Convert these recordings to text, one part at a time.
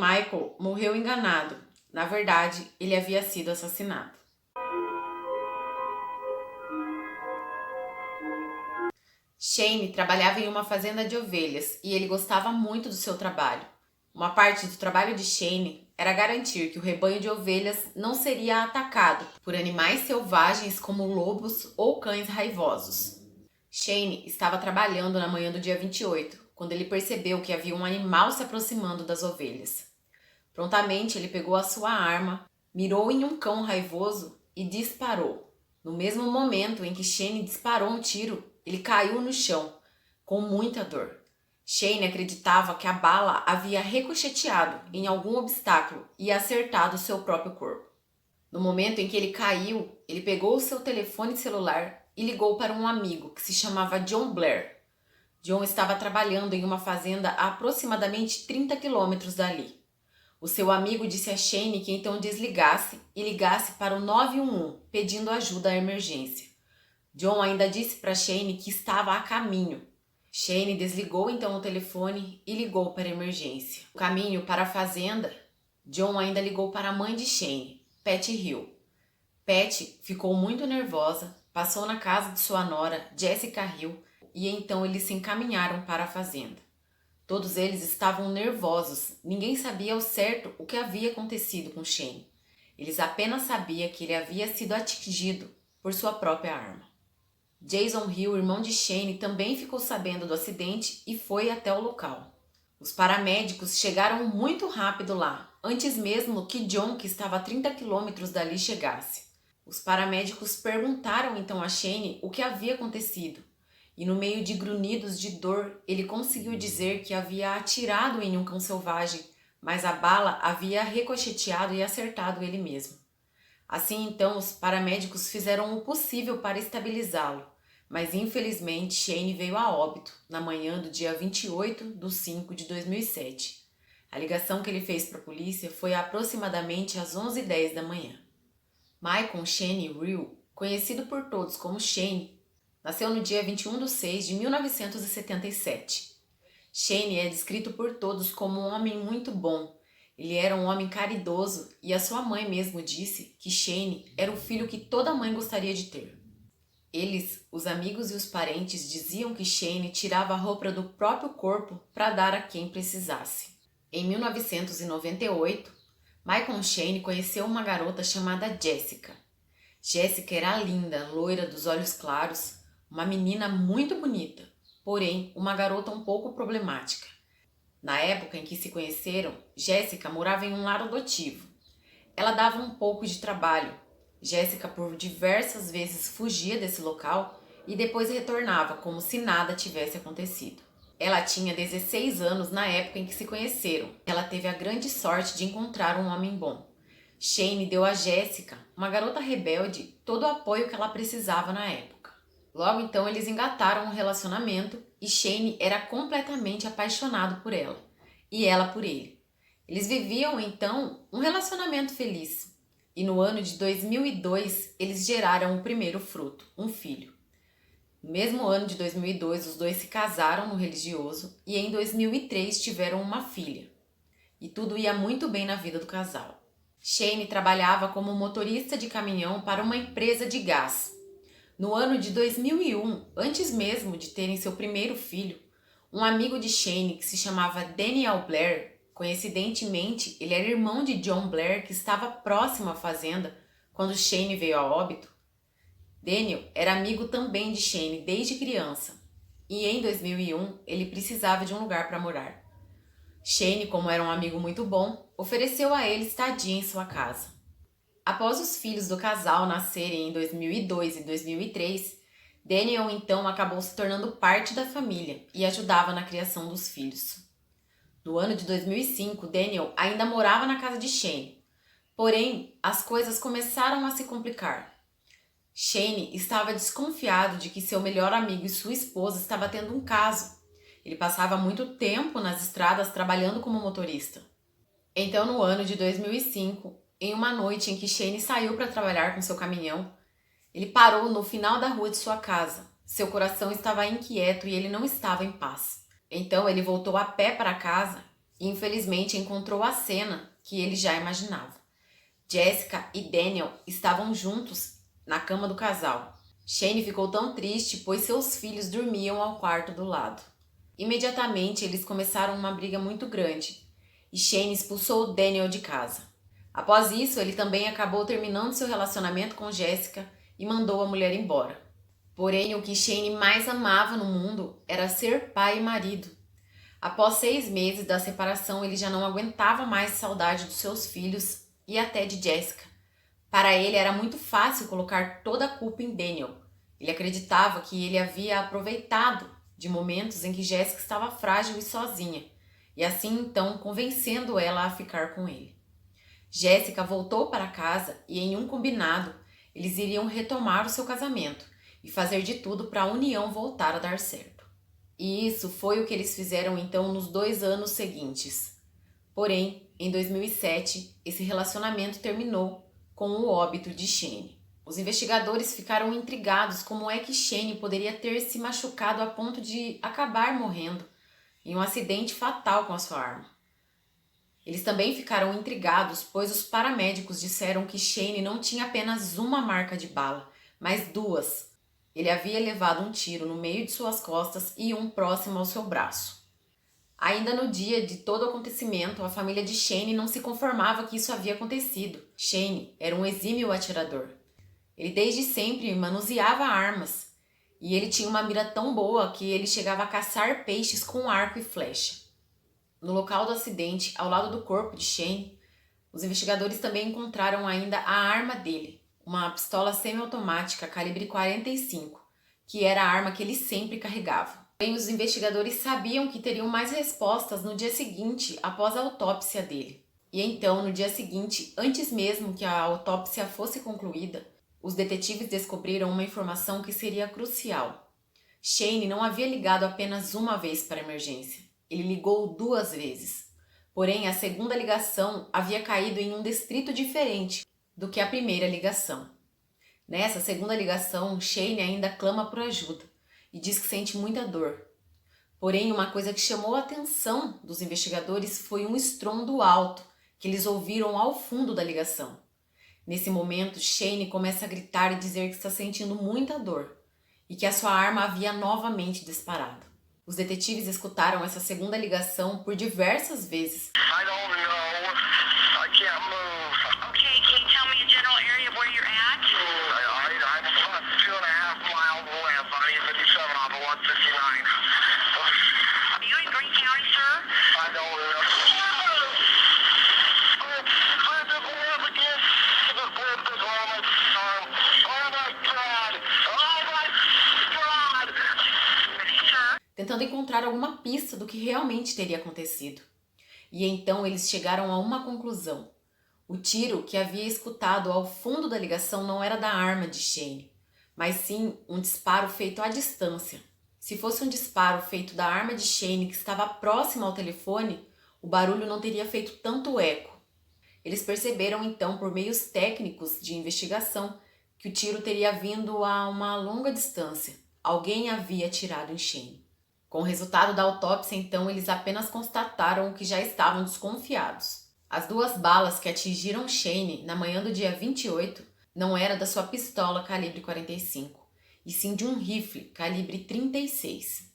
Michael morreu enganado. Na verdade, ele havia sido assassinado. Shane trabalhava em uma fazenda de ovelhas e ele gostava muito do seu trabalho. Uma parte do trabalho de Shane era garantir que o rebanho de ovelhas não seria atacado por animais selvagens como lobos ou cães raivosos. Shane estava trabalhando na manhã do dia 28, quando ele percebeu que havia um animal se aproximando das ovelhas. Prontamente ele pegou a sua arma, mirou em um cão raivoso e disparou. No mesmo momento em que Shane disparou um tiro, ele caiu no chão, com muita dor. Shane acreditava que a bala havia ricocheteado em algum obstáculo e acertado seu próprio corpo. No momento em que ele caiu, ele pegou o seu telefone celular e ligou para um amigo que se chamava John Blair. John estava trabalhando em uma fazenda a aproximadamente 30 quilômetros dali. O seu amigo disse a Shane que então desligasse e ligasse para o 911 pedindo ajuda à emergência. John ainda disse para Shane que estava a caminho. Shane desligou então o telefone e ligou para a emergência. No caminho para a fazenda, John ainda ligou para a mãe de Shane, Patty Hill. Patty ficou muito nervosa, passou na casa de sua nora, Jessica Hill, e então eles se encaminharam para a fazenda. Todos eles estavam nervosos, ninguém sabia ao certo o que havia acontecido com Shane. Eles apenas sabiam que ele havia sido atingido por sua própria arma. Jason Hill, irmão de Shane, também ficou sabendo do acidente e foi até o local. Os paramédicos chegaram muito rápido lá, antes mesmo que John, que estava a 30 quilômetros dali, chegasse. Os paramédicos perguntaram então a Shane o que havia acontecido, e no meio de grunhidos de dor, ele conseguiu dizer que havia atirado em um cão selvagem, mas a bala havia ricocheteado e acertado ele mesmo. Assim então, os paramédicos fizeram o possível para estabilizá-lo, mas infelizmente Shane veio a óbito na manhã do dia 28/5/2007. A ligação que ele fez para a polícia foi aproximadamente às 11h10 da manhã. Michael Shane Hill, conhecido por todos como Shane, nasceu no dia 21/6/1977. Shane é descrito por todos como um homem muito bom. Ele era um homem caridoso e a sua mãe mesmo disse que Shane era o filho que toda mãe gostaria de ter. Eles, os amigos e os parentes, diziam que Shane tirava a roupa do próprio corpo para dar a quem precisasse. Em 1998, Michael Shane conheceu uma garota chamada Jessica. Jessica era linda, loira, dos olhos claros, uma menina muito bonita, porém uma garota um pouco problemática. Na época em que se conheceram, Jessica morava em um lar adotivo. Ela dava um pouco de trabalho. Jessica por diversas vezes fugia desse local e depois retornava como se nada tivesse acontecido. Ela tinha 16 anos na época em que se conheceram. Ela teve a grande sorte de encontrar um homem bom. Shane deu a Jessica, uma garota rebelde, todo o apoio que ela precisava na época. Logo então eles engataram um relacionamento e Shane era completamente apaixonado por ela e ela por ele. Eles viviam então um relacionamento feliz e no ano de 2002 eles geraram o primeiro fruto, um filho. No mesmo ano de 2002 os dois se casaram no religioso e em 2003 tiveram uma filha. E tudo ia muito bem na vida do casal. Shane trabalhava como motorista de caminhão para uma empresa de gás. No ano de 2001, antes mesmo de terem seu primeiro filho, um amigo de Shane que se chamava Daniel Blair, coincidentemente ele era irmão de John Blair que estava próximo à fazenda quando Shane veio a óbito. Daniel era amigo também de Shane desde criança e em 2001 ele precisava de um lugar para morar. Shane, como era um amigo muito bom, ofereceu a ele estadia em sua casa. Após os filhos do casal nascerem em 2002 e 2003, Daniel então acabou se tornando parte da família e ajudava na criação dos filhos. No ano de 2005, Daniel ainda morava na casa de Shane, porém as coisas começaram a se complicar. Shane estava desconfiado de que seu melhor amigo e sua esposa estavam tendo um caso. Ele passava muito tempo nas estradas trabalhando como motorista. Então, no ano de 2005, em uma noite em que Shane saiu para trabalhar com seu caminhão, ele parou no final da rua de sua casa. Seu coração estava inquieto e ele não estava em paz. Então, ele voltou a pé para casa e infelizmente encontrou a cena que ele já imaginava. Jessica e Daniel estavam juntos na cama do casal. Shane ficou tão triste pois seus filhos dormiam ao quarto do lado. Imediatamente eles começaram uma briga muito grande e Shane expulsou Daniel de casa. Após isso, ele também acabou terminando seu relacionamento com Jessica e mandou a mulher embora. Porém, o que Shane mais amava no mundo era ser pai e marido. Após 6 meses da separação, ele já não aguentava mais a saudade dos seus filhos e até de Jessica. Para ele era muito fácil colocar toda a culpa em Daniel. Ele acreditava que ele havia aproveitado de momentos em que Jessica estava frágil e sozinha, e assim então convencendo ela a ficar com ele. Jessica voltou para casa e em um combinado, eles iriam retomar o seu casamento e fazer de tudo para a união voltar a dar certo. E isso foi o que eles fizeram então nos 2 anos seguintes. Porém, em 2007, esse relacionamento terminou com o óbito de Shane. Os investigadores ficaram intrigados como é que Shane poderia ter se machucado a ponto de acabar morrendo em um acidente fatal com a sua arma. Eles também ficaram intrigados, pois os paramédicos disseram que Shane não tinha apenas uma marca de bala, mas 2. Ele havia levado um tiro no meio de suas costas e um próximo ao seu braço. Ainda no dia de todo o acontecimento, a família de Shane não se conformava que isso havia acontecido. Shane era um exímio atirador. Ele desde sempre manuseava armas e ele tinha uma mira tão boa que ele chegava a caçar peixes com arco e flecha. No local do acidente, ao lado do corpo de Shane, os investigadores também encontraram ainda a arma dele, uma pistola semiautomática calibre 45, que era a arma que ele sempre carregava. Porém, os investigadores sabiam que teriam mais respostas no dia seguinte, após a autópsia dele. E então, no dia seguinte, antes mesmo que a autópsia fosse concluída, os detetives descobriram uma informação que seria crucial. Shane não havia ligado apenas uma vez para a emergência. Ele ligou 2 vezes. Porém, a segunda ligação havia caído em um distrito diferente do que a primeira ligação. Nessa segunda ligação, Shane ainda clama por ajuda e diz que sente muita dor. Porém, uma coisa que chamou a atenção dos investigadores foi um estrondo alto que eles ouviram ao fundo da ligação. Nesse momento, Shane começa a gritar e dizer que está sentindo muita dor e que a sua arma havia novamente disparado. Os detetives escutaram essa segunda ligação por diversas vezes. I don't know. I can't move. Okay, can you tell me a general area of where you're at? I'm about 2.5 miles west on E57 off of 169. Are you in Greene County, sir? I don't know. I just live again. I just lived this on my arm. Oh my God. Oh my God. Sir? Tentando encontrar alguma pista do que realmente teria acontecido. E então eles chegaram a uma conclusão. O tiro que havia escutado ao fundo da ligação não era da arma de Shane, mas sim um disparo feito à distância. Se fosse um disparo feito da arma de Shane que estava próxima ao telefone, o barulho não teria feito tanto eco. Eles perceberam então, por meios técnicos de investigação, que o tiro teria vindo a uma longa distância. Alguém havia atirado em Shane. Com o resultado da autópsia, então, eles apenas constataram o que já estavam desconfiados. As 2 balas que atingiram Shane na manhã do dia 28 não eram da sua pistola calibre 45, e sim de um rifle calibre 36.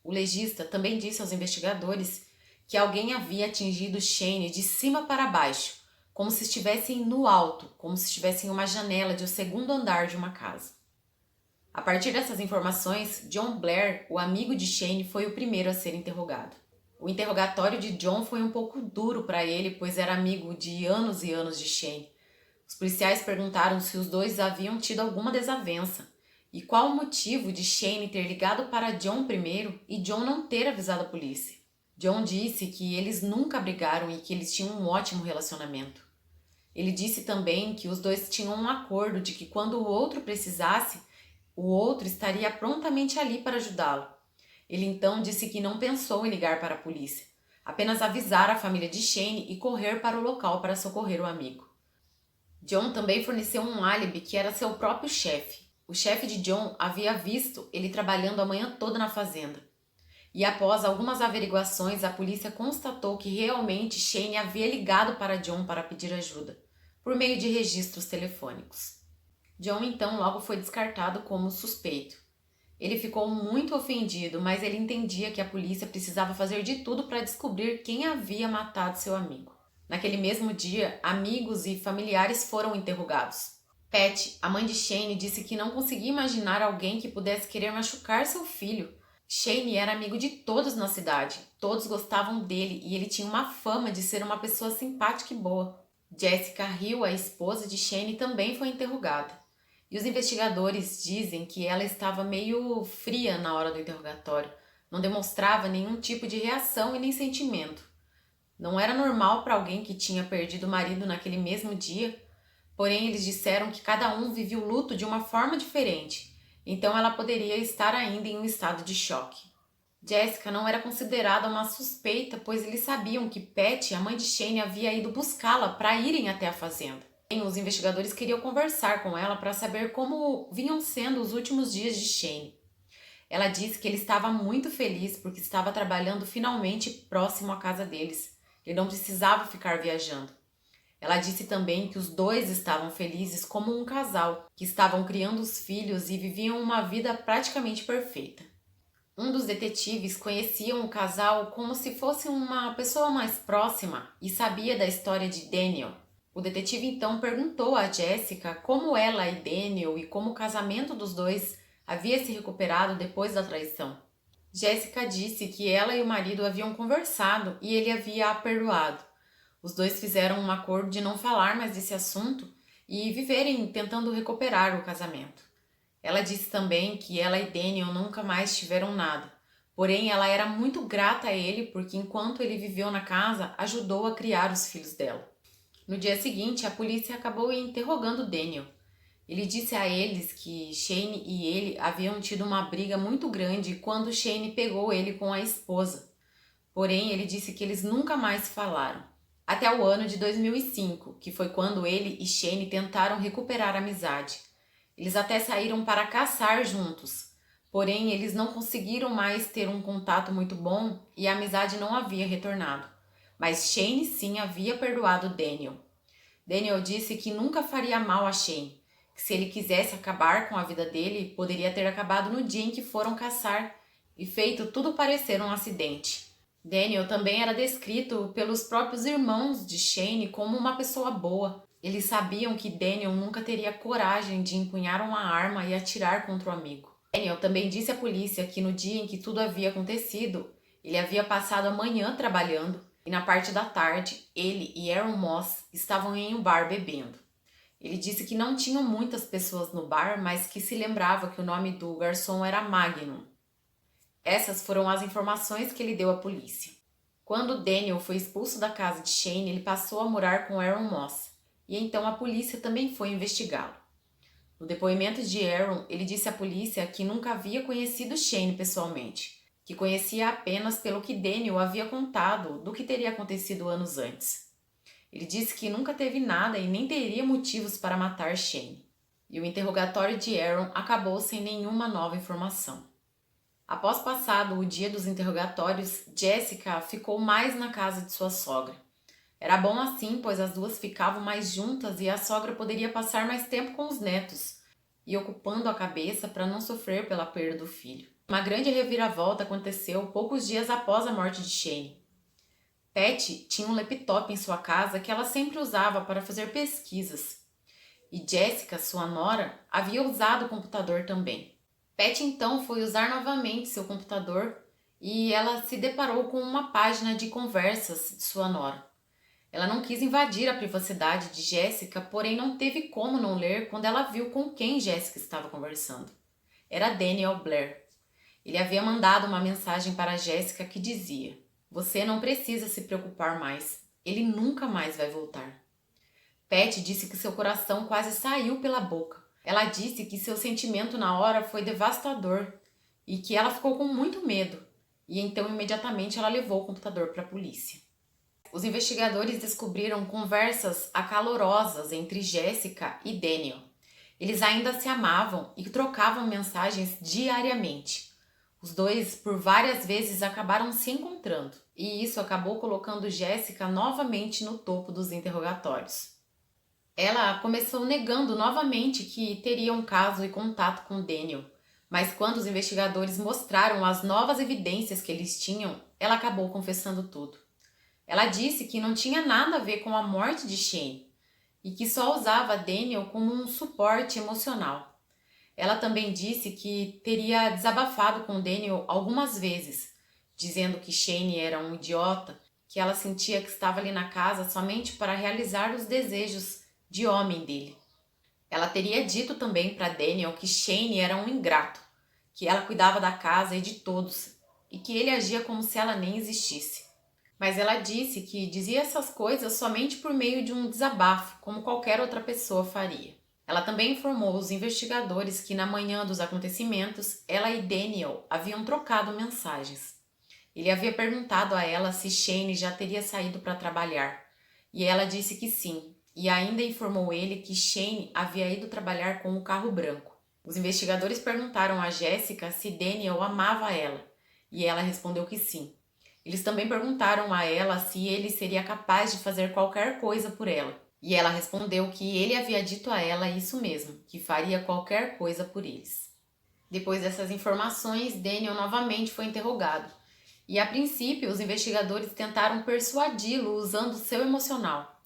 O legista também disse aos investigadores que alguém havia atingido Shane de cima para baixo, como se estivessem no alto, como se estivessem em uma janela de um 2º andar de uma casa. A partir dessas informações, John Blair, o amigo de Shane, foi o primeiro a ser interrogado. O interrogatório de John foi um pouco duro para ele, pois era amigo de anos e anos de Shane. Os policiais perguntaram se os dois haviam tido alguma desavença e qual o motivo de Shane ter ligado para John primeiro e John não ter avisado a polícia. John disse que eles nunca brigaram e que eles tinham um ótimo relacionamento. Ele disse também que os dois tinham um acordo de que quando o outro precisasse, o outro estaria prontamente ali para ajudá-lo. Ele então disse que não pensou em ligar para a polícia, apenas avisar a família de Shane e correr para o local para socorrer o amigo. John também forneceu um álibi que era seu próprio chefe. O chefe de John havia visto ele trabalhando a manhã toda na fazenda. E após algumas averiguações, a polícia constatou que realmente Shane havia ligado para John para pedir ajuda, por meio de registros telefônicos. John então logo foi descartado como suspeito. Ele ficou muito ofendido, mas ele entendia que a polícia precisava fazer de tudo para descobrir quem havia matado seu amigo. Naquele mesmo dia, amigos e familiares foram interrogados. Pat, a mãe de Shane, disse que não conseguia imaginar alguém que pudesse querer machucar seu filho. Shane era amigo de todos na cidade, todos gostavam dele e ele tinha uma fama de ser uma pessoa simpática e boa. Jessica Hill, a esposa de Shane, também foi interrogada. E os investigadores dizem que ela estava meio fria na hora do interrogatório, não demonstrava nenhum tipo de reação e nem sentimento. Não era normal para alguém que tinha perdido o marido naquele mesmo dia, porém eles disseram que cada um vivia o luto de uma forma diferente, então ela poderia estar ainda em um estado de choque. Jessica não era considerada uma suspeita, pois eles sabiam que Pat, a mãe de Shane, havia ido buscá-la para irem até a fazenda. Os investigadores queriam conversar com ela para saber como vinham sendo os últimos dias de Shane. Ela disse que ele estava muito feliz porque estava trabalhando finalmente próximo à casa deles. Ele não precisava ficar viajando. Ela disse também que os dois estavam felizes como um casal, que estavam criando os filhos e viviam uma vida praticamente perfeita. Um dos detetives conhecia o casal como se fosse uma pessoa mais próxima e sabia da história de Daniel. O detetive então perguntou a Jessica como ela e Daniel e como o casamento dos dois havia se recuperado depois da traição. Jessica disse que ela e o marido haviam conversado e ele havia a perdoado. Os dois fizeram um acordo de não falar mais desse assunto e viverem tentando recuperar o casamento. Ela disse também que ela e Daniel nunca mais tiveram nada, porém ela era muito grata a ele porque enquanto ele viveu na casa, ajudou a criar os filhos dela. No dia seguinte, a polícia acabou interrogando Daniel. Ele disse a eles que Shane e ele haviam tido uma briga muito grande quando Shane pegou ele com a esposa. Porém, ele disse que eles nunca mais falaram. Até o ano de 2005, que foi quando ele e Shane tentaram recuperar a amizade. Eles até saíram para caçar juntos. Porém, eles não conseguiram mais ter um contato muito bom e a amizade não havia retornado. Mas Shane sim havia perdoado Daniel. Daniel disse que nunca faria mal a Shane, que se ele quisesse acabar com a vida dele, poderia ter acabado no dia em que foram caçar e feito tudo parecer um acidente. Daniel também era descrito pelos próprios irmãos de Shane como uma pessoa boa. Eles sabiam que Daniel nunca teria coragem de empunhar uma arma e atirar contra o amigo. Daniel também disse à polícia que no dia em que tudo havia acontecido, ele havia passado a manhã trabalhando e na parte da tarde, ele e Aaron Moss estavam em um bar bebendo. Ele disse que não tinham muitas pessoas no bar, mas que se lembrava que o nome do garçom era Magnum. Essas foram as informações que ele deu à polícia. Quando Daniel foi expulso da casa de Shane, ele passou a morar com Aaron Moss, e então a polícia também foi investigá-lo. No depoimento de Aaron, ele disse à polícia que nunca havia conhecido Shane pessoalmente, que conhecia apenas pelo que Daniel havia contado do que teria acontecido anos antes. Ele disse que nunca teve nada e nem teria motivos para matar Shane. E o interrogatório de Aaron acabou sem nenhuma nova informação. Após passado o dia dos interrogatórios, Jessica ficou mais na casa de sua sogra. Era bom assim, pois as duas ficavam mais juntas e a sogra poderia passar mais tempo com os netos e ocupando a cabeça para não sofrer pela perda do filho. Uma grande reviravolta aconteceu poucos dias após a morte de Shane. Pat tinha um laptop em sua casa que ela sempre usava para fazer pesquisas. E Jessica, sua nora, havia usado o computador também. Pat então foi usar novamente seu computador e ela se deparou com uma página de conversas de sua nora. Ela não quis invadir a privacidade de Jessica, porém não teve como não ler quando ela viu com quem Jessica estava conversando. Era Daniel Blair. Ele havia mandado uma mensagem para Jessica que dizia: "Você não precisa se preocupar mais. Ele nunca mais vai voltar." Pat disse que seu coração quase saiu pela boca. Ela disse que seu sentimento na hora foi devastador e que ela ficou com muito medo. E então imediatamente ela levou o computador para a polícia. Os investigadores descobriram conversas acalorosas entre Jessica e Daniel. Eles ainda se amavam e trocavam mensagens diariamente. Os dois, por várias vezes, acabaram se encontrando, e isso acabou colocando Jessica novamente no topo dos interrogatórios. Ela começou negando novamente que teria um caso e contato com Daniel, mas quando os investigadores mostraram as novas evidências que eles tinham, ela acabou confessando tudo. Ela disse que não tinha nada a ver com a morte de Shane e que só usava Daniel como um suporte emocional. Ela também disse que teria desabafado com Daniel algumas vezes, dizendo que Shane era um idiota, que ela sentia que estava ali na casa somente para realizar os desejos de homem dele. Ela teria dito também para Daniel que Shane era um ingrato, que ela cuidava da casa e de todos e que ele agia como se ela nem existisse. Mas ela disse que dizia essas coisas somente por meio de um desabafo, como qualquer outra pessoa faria. Ela também informou os investigadores que na manhã dos acontecimentos, ela e Daniel haviam trocado mensagens. Ele havia perguntado a ela se Shane já teria saído para trabalhar, e ela disse que sim, e ainda informou ele que Shane havia ido trabalhar com o carro branco. Os investigadores perguntaram a Jessica se Daniel amava ela, e ela respondeu que sim. Eles também perguntaram a ela se ele seria capaz de fazer qualquer coisa por ela, e ela respondeu que ele havia dito a ela isso mesmo, que faria qualquer coisa por eles. Depois dessas informações, Daniel novamente foi interrogado, e a princípio os investigadores tentaram persuadi-lo usando seu emocional.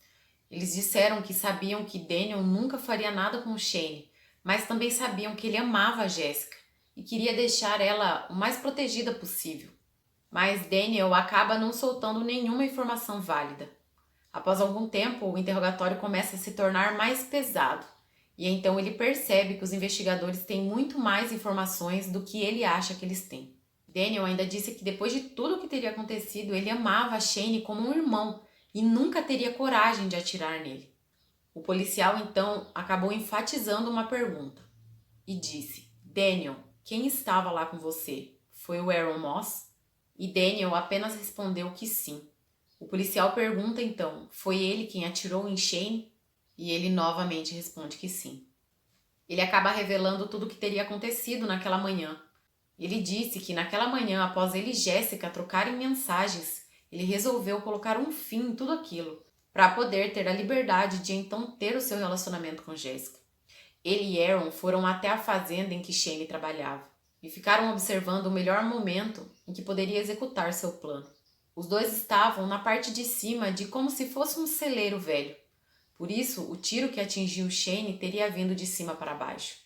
Eles disseram que sabiam que Daniel nunca faria nada com Shane, mas também sabiam que ele amava a Jessica e queria deixar ela o mais protegida possível. Mas Daniel acaba não soltando nenhuma informação válida. Após algum tempo, o interrogatório começa a se tornar mais pesado, e então ele percebe que os investigadores têm muito mais informações do que ele acha que eles têm. Daniel ainda disse que depois de tudo o que teria acontecido, ele amava Shane como um irmão e nunca teria coragem de atirar nele. O policial então acabou enfatizando uma pergunta e disse: Daniel, quem estava lá com você? Foi o Aaron Moss? E Daniel apenas respondeu que sim. O policial pergunta então: foi ele quem atirou em Shane? E ele novamente responde que sim. Ele acaba revelando tudo o que teria acontecido naquela manhã. Ele disse que naquela manhã, após ele e Jessica trocarem mensagens, ele resolveu colocar um fim em tudo aquilo, para poder ter a liberdade de então ter o seu relacionamento com Jessica. Ele e Aaron foram até a fazenda em que Shane trabalhava e ficaram observando o melhor momento em que poderia executar seu plano. Os dois estavam na parte de cima de como se fosse um celeiro velho. Por isso, o tiro que atingiu Shane teria vindo de cima para baixo.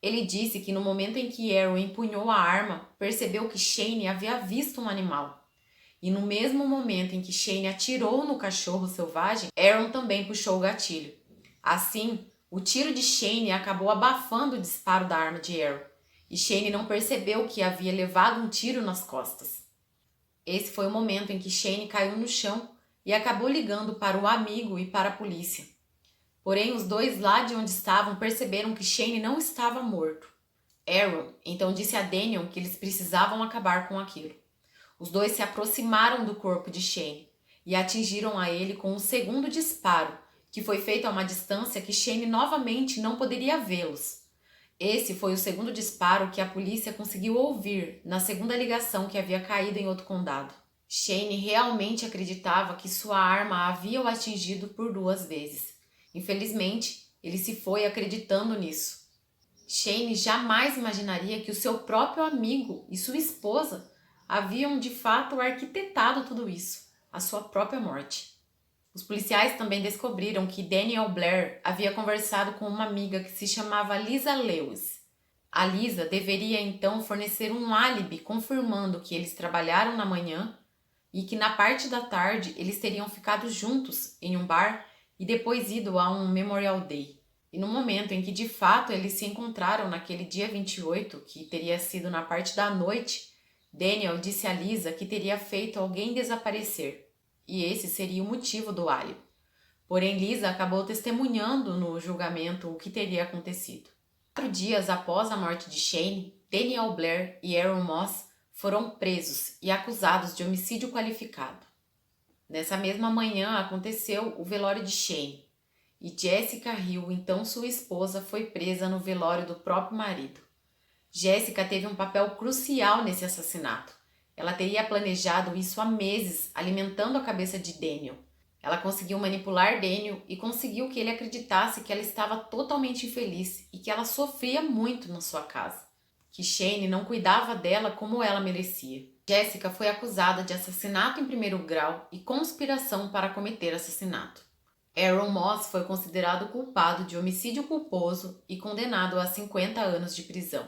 Ele disse que no momento em que Aaron empunhou a arma, percebeu que Shane havia visto um animal. E no mesmo momento em que Shane atirou no cachorro selvagem, Aaron também puxou o gatilho. Assim, o tiro de Shane acabou abafando o disparo da arma de Aaron, e Shane não percebeu que havia levado um tiro nas costas. Esse foi o momento em que Shane caiu no chão e acabou ligando para o amigo e para a polícia. Porém, os dois lá de onde estavam perceberam que Shane não estava morto. Aaron então disse a Daniel que eles precisavam acabar com aquilo. Os dois se aproximaram do corpo de Shane e atingiram a ele com um segundo disparo, que foi feito a uma distância que Shane novamente não poderia vê-los. Esse foi o segundo disparo que a polícia conseguiu ouvir na segunda ligação que havia caído em outro condado. Shane realmente acreditava que sua arma havia o atingido por 2 vezes. Infelizmente, ele se foi acreditando nisso. Shane jamais imaginaria que o seu próprio amigo e sua esposa haviam de fato arquitetado tudo isso, a sua própria morte. Os policiais também descobriram que Daniel Blair havia conversado com uma amiga que se chamava Lisa Lewis. A Lisa deveria então fornecer um álibi confirmando que eles trabalharam na manhã e que na parte da tarde eles teriam ficado juntos em um bar e depois ido a um Memorial Day. E no momento em que de fato eles se encontraram naquele dia 28, que teria sido na parte da noite, Daniel disse a Lisa que teria feito alguém desaparecer, e esse seria o motivo do álibi. Porém, Lisa acabou testemunhando no julgamento o que teria acontecido. 4 dias após a morte de Shane, Daniel Blair e Aaron Moss foram presos e acusados de homicídio qualificado. Nessa mesma manhã aconteceu o velório de Shane, e Jessica Hill, então sua esposa, foi presa no velório do próprio marido. Jéssica teve um papel crucial nesse assassinato. Ela teria planejado isso há meses, alimentando a cabeça de Daniel. Ela conseguiu manipular Daniel e conseguiu que ele acreditasse que ela estava totalmente infeliz e que ela sofria muito na sua casa, que Shane não cuidava dela como ela merecia. Jéssica foi acusada de assassinato em primeiro grau e conspiração para cometer assassinato. Aaron Moss foi considerado culpado de homicídio culposo e condenado a 50 anos de prisão.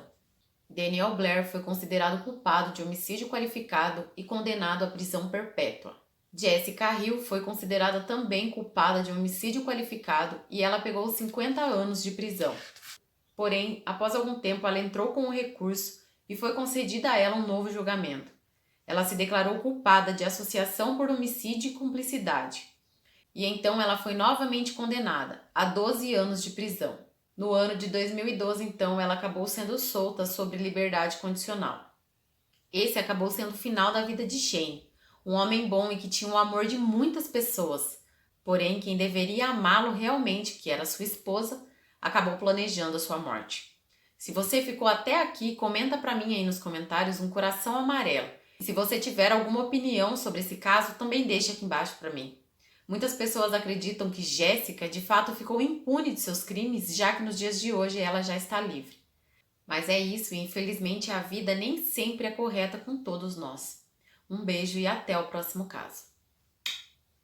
Daniel Blair foi considerado culpado de homicídio qualificado e condenado à prisão perpétua. Jessica Hill foi considerada também culpada de homicídio qualificado e ela pegou 50 anos de prisão. Porém, após algum tempo, ela entrou com um recurso e foi concedida a ela um novo julgamento. Ela se declarou culpada de associação por homicídio e cumplicidade. E então ela foi novamente condenada a 12 anos de prisão. No ano de 2012, então, ela acabou sendo solta sob liberdade condicional. Esse acabou sendo o final da vida de Shane, um homem bom e que tinha o amor de muitas pessoas. Porém, quem deveria amá-lo realmente, que era sua esposa, acabou planejando a sua morte. Se você ficou até aqui, comenta pra mim aí nos comentários um coração amarelo. E se você tiver alguma opinião sobre esse caso, também deixa aqui embaixo pra mim. Muitas pessoas acreditam que Jéssica de fato ficou impune de seus crimes, já que nos dias de hoje ela já está livre. Mas é isso, e infelizmente a vida nem sempre é correta com todos nós. Um beijo e até o próximo caso.